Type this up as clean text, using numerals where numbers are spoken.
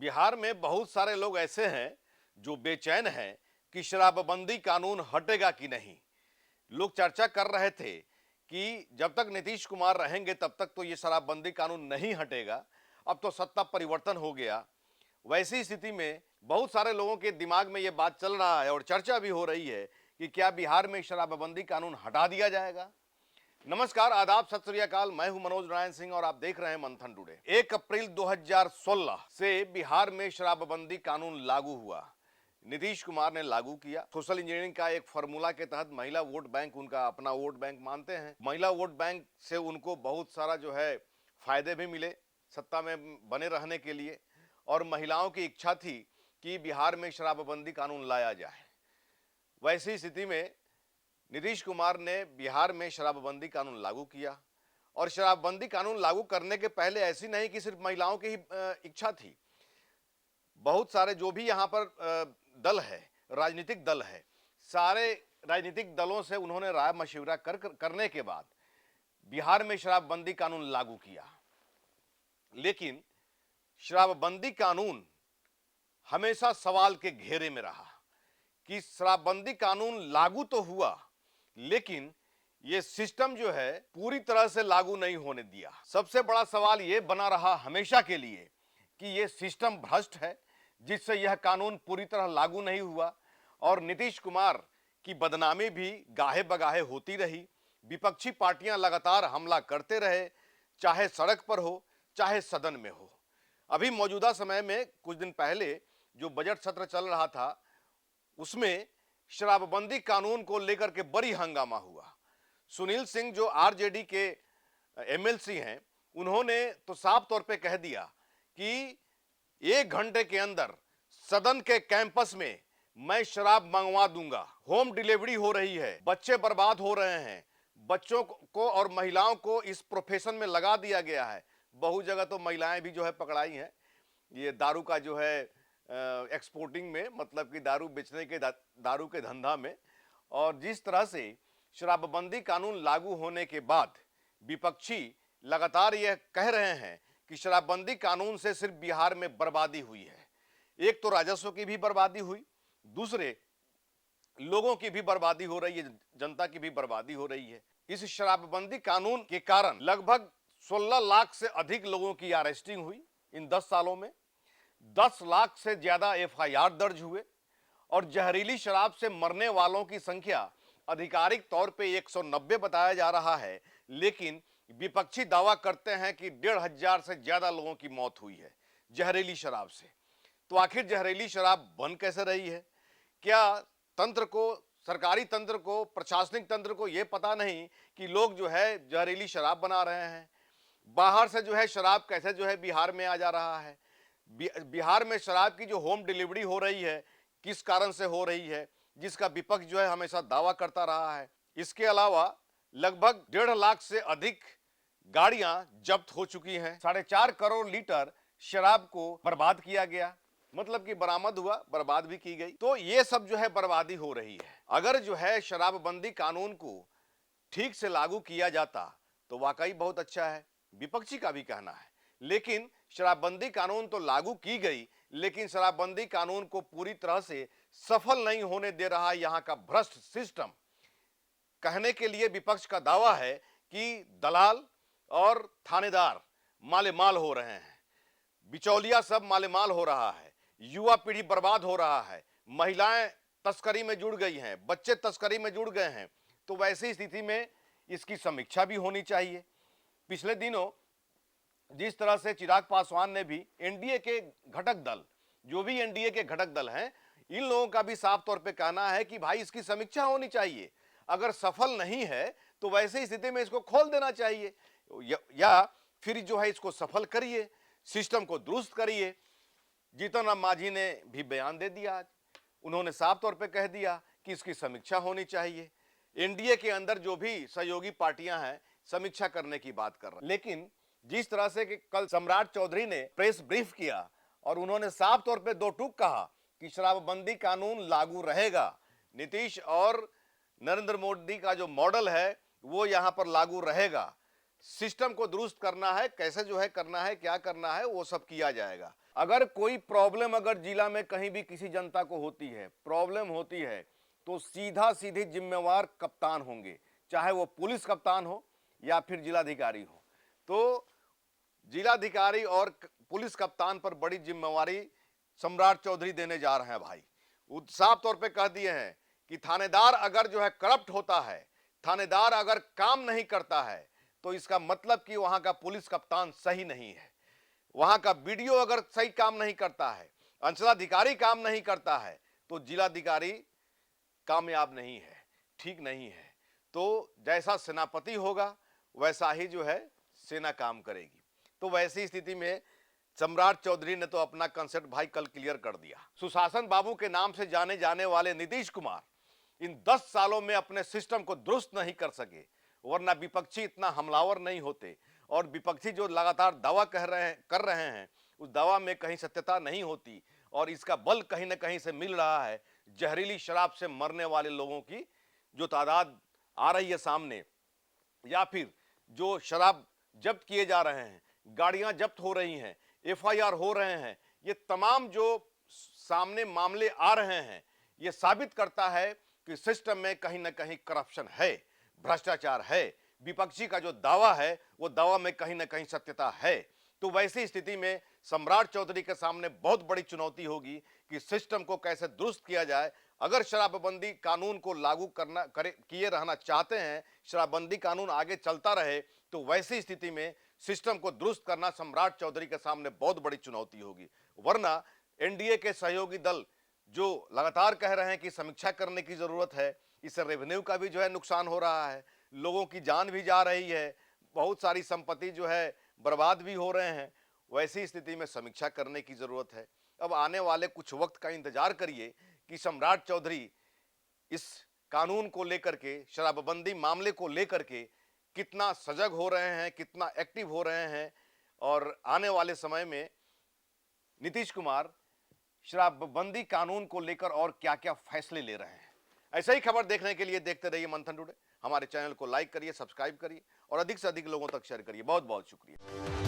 बिहार में बहुत सारे लोग ऐसे हैं जो बेचैन हैं कि शराबबंदी कानून हटेगा कि नहीं। लोग चर्चा कर रहे थे कि जब तक नीतीश कुमार रहेंगे तब तक तो ये शराबबंदी कानून नहीं हटेगा। अब तो सत्ता परिवर्तन हो गया। वैसी स्थिति में बहुत सारे लोगों के दिमाग में ये बात चल रहा है और चर्चा भी हो रही है कि क्या बिहार में शराबबंदी कानून हटा दिया जाएगा। नमस्कार, आदाब, सत श्री अकाल। मैं हूं मनोज नारायण सिंह और आप देख रहे हैं मंथन टुडे। 1 अप्रैल 2016 से बिहार में शराबबंदी कानून लागू हुआ। नीतीश कुमार ने लागू किया। सोशल इंजीनियरिंग का एक फॉर्मूला के तहत महिला वोट बैंक उनका अपना वोट बैंक मानते हैं। महिला वोट बैंक से उनको बहुत सारा जो है फायदे भी मिले सत्ता में बने रहने के लिए, और महिलाओं की इच्छा थी कि बिहार में शराबबंदी कानून लाया जाए। वैसी स्थिति में नीतीश कुमार ने बिहार में शराबबंदी कानून लागू किया। और शराबबंदी कानून लागू करने के पहले ऐसी नहीं कि सिर्फ महिलाओं की ही इच्छा थी। बहुत सारे जो भी यहाँ पर दल है, राजनीतिक दल है, सारे राजनीतिक दलों से उन्होंने राय मशविरा करने के बाद बिहार में शराबबंदी कानून लागू किया। लेकिन शराबबंदी कानून हमेशा सवाल के घेरे में रहा कि शराबबंदी कानून लागू तो हुआ, लेकिन ये सिस्टम जो है पूरी तरह से लागू नहीं होने दिया। सबसे बड़ा सवाल ये बना रहा हमेशा के लिए कि ये सिस्टम भ्रष्ट है, जिससे यह कानून पूरी तरह लागू नहीं हुआ। और नीतीश कुमार की बदनामी भी गाहे बगाहे होती रही। विपक्षी पार्टियां लगातार हमला करते रहे, चाहे सड़क पर हो चाहे सदन में हो। अभी मौजूदा समय में कुछ दिन पहले जो बजट सत्र चल रहा था, उसमें शराबबंदी कानून को लेकर के बड़ी हंगामा हुआ। सुनील सिंह जो आरजेडी के एमएलसी हैं, उन्होंने तो साफ तौर पे कह दिया कि 1 घंटे के अंदर सदन के कैंपस में मैं शराब मंगवा दूंगा। होम डिलीवरी हो रही है, बच्चे बर्बाद हो रहे हैं, बच्चों को और महिलाओं को इस प्रोफेशन में लगा दिया गया है। बहुत जगह तो महिलाएं भी जो है पकड़ाई हैं ये दारू का जो है एक्सपोर्टिंग में, मतलब कि दारू बेचने के दारू के धंधा में। और जिस तरह से शराबबंदी कानून लागू होने के बाद विपक्षी लगातार यह कह रहे हैं कि शराबबंदी कानून से सिर्फ बिहार में बर्बादी हुई है। एक तो राजस्व की भी बर्बादी हुई, दूसरे लोगों की भी बर्बादी हो रही है, जनता की भी बर्बादी हो रही है। इस शराबबंदी कानून के कारण लगभग 16 लाख से अधिक लोगों की अरेस्टिंग हुई इन 10 सालों में। 10 लाख से ज्यादा एफआईआर दर्ज हुए और जहरीली शराब से मरने वालों की संख्या आधिकारिक तौर पे 190 बताया जा रहा है, लेकिन विपक्षी दावा करते हैं कि 1,500 से ज्यादा लोगों की मौत हुई है जहरीली शराब से। तो आखिर जहरीली शराब बन कैसे रही है? क्या तंत्र को, सरकारी तंत्र को, प्रशासनिक तंत्र को यह पता नहीं कि लोग जो है जहरीली शराब बना रहे हैं? बाहर से जो है शराब कैसे जो है बिहार में आ जा रहा है? बिहार में शराब की जो होम डिलीवरी हो रही है, किस कारण से हो रही है, जिसका विपक्ष जो है हमेशा दावा करता रहा है। इसके अलावा लगभग 1.5 लाख से अधिक गाड़ियां जब्त हो चुकी हैं। 4.5 करोड़ लीटर शराब को बर्बाद किया गया, मतलब कि बरामद हुआ, बर्बाद भी की गई। तो ये सब जो है बर्बादी हो रही है। अगर जो है शराबबंदी कानून को ठीक से लागू किया जाता तो वाकई बहुत अच्छा है, विपक्षी का भी कहना है। लेकिन शराबबंदी कानून तो लागू की गई, लेकिन शराबबंदी कानून को पूरी तरह से सफल नहीं होने दे रहा यहां का भ्रष्ट सिस्टम। कहने के लिए विपक्ष का दावा है कि दलाल और थानेदार मालेमाल हो रहे हैं, बिचौलिया सब मालेमाल हो रहा है, युवा पीढ़ी बर्बाद हो रहा है, महिलाएं तस्करी में जुड़ गई हैं, बच्चे तस्करी में जुड़ गए हैं। तो वैसी स्थिति में इसकी समीक्षा भी होनी चाहिए। पिछले दिनों जिस तरह से चिराग पासवान ने भी एनडीए के घटक दल, जो भी एनडीए के घटक दल हैं, इन लोगों का भी साफ तौर पे कहना है कि भाई इसकी समीक्षा होनी चाहिए। अगर सफल नहीं है तो वैसे स्थिति में इसको खोल देना चाहिए, या फिर जो है इसको सफल करिए, सिस्टम को दुरुस्त करिए। जीतन राम मांझी ने भी बयान दे दिया आज। उन्होंने साफ तौर पे कह दिया कि इसकी समीक्षा होनी चाहिए। एनडीए के अंदर जो भी सहयोगी पार्टियां हैं समीक्षा करने की बात कर रहे हैं। लेकिन जिस तरह से कि कल सम्राट चौधरी ने प्रेस ब्रीफ किया और उन्होंने साफ तौर पे दो टूक कहा कि शराबबंदी कानून लागू रहेगा, नीतीश और नरेंद्र मोदी का जो मॉडल है वो यहां पर लागू रहेगा, सिस्टम को दुरुस्त करना है, कैसे जो है करना है, क्या करना है, वो सब किया जाएगा। अगर कोई प्रॉब्लम अगर जिला में कहीं भी किसी जनता को होती है, प्रॉब्लम होती है, तो सीधा सीधे जिम्मेवार कप्तान होंगे, चाहे वो पुलिस कप्तान हो या फिर जिलाधिकारी हो। तो जिलाधिकारी और पुलिस कप्तान पर बड़ी जिम्मेवारी सम्राट चौधरी देने जा रहे हैं भाई। वो साफ तौर पे कह दिए हैं कि थानेदार अगर जो है करप्ट होता है, थानेदार अगर काम नहीं करता है, तो इसका मतलब कि वहां का पुलिस कप्तान सही नहीं है, वहां का बीडीओ अगर सही काम नहीं करता है, अंचलाधिकारी काम नहीं करता है, तो जिलाधिकारी कामयाब नहीं है, ठीक नहीं है। तो जैसा सेनापति होगा वैसा ही जो है सेना काम करेगी। तो वैसी स्थिति में सम्राट चौधरी ने तो अपना कंसेप्ट भाई कल क्लियर कर दिया। सुशासन बाबू के नाम से जाने जाने वाले नीतीश कुमार इन 10 सालों में अपने सिस्टम को दुरुस्त नहीं कर सके, वरना विपक्षी इतना हमलावर नहीं होते। और विपक्षी जो लगातार दावा कर रहे हैं, उस दावा में कहीं सत्यता नहीं होती, और इसका बल कहीं ना कहीं से मिल रहा है। जहरीली शराब से मरने वाले लोगों की जो तादाद आ रही है सामने, या फिर जो शराब जब्त किए जा रहे हैं, गाड़ियां जब्त हो रही हैं, एफआईआर हो रहे हैं, ये तमाम जो सामने मामले आ रहे हैं, ये साबित करता है कि सिस्टम में कहीं ना कहीं करप्शन है, भ्रष्टाचार है। विपक्षी का जो दावा है वो दावा में कहीं ना कहीं सत्यता है। तो वैसी स्थिति में सम्राट चौधरी के सामने बहुत बड़ी चुनौती होगी कि सिस्टम को कैसे दुरुस्त किया जाए। अगर शराबबंदी कानून को लागू किए रहना चाहते हैं, शराबबंदी कानून आगे चलता रहे, तो वैसी स्थिति में सिस्टम को दुरुस्त करना सम्राट चौधरी के सामने बहुत बड़ी चुनौती होगी। वरना एनडीए के सहयोगी दल जो लगातार कह रहे हैं कि समीक्षा करने की जरूरत है, इससे रेवेन्यू का भी जो है नुकसान हो रहा है, लोगों की जान भी जा रही है, बहुत सारी संपत्ति जो है बर्बाद भी हो रहे हैं। वैसी स्थिति में समीक्षा करने की जरूरत है। अब आने वाले कुछ वक्त का इंतजार करिए कि सम्राट चौधरी इस कानून को लेकर के, शराबबंदी मामले को लेकर के कितना सजग हो रहे हैं, कितना एक्टिव हो रहे हैं, और आने वाले समय में नीतीश कुमार शराबबंदी कानून को लेकर और क्या क्या फैसले ले रहे हैं। ऐसा ही खबर देखने के लिए देखते रहिए मंथन टुडे। हमारे चैनल को लाइक करिए, सब्सक्राइब करिए और अधिक से अधिक लोगों तक शेयर करिए। बहुत बहुत शुक्रिया।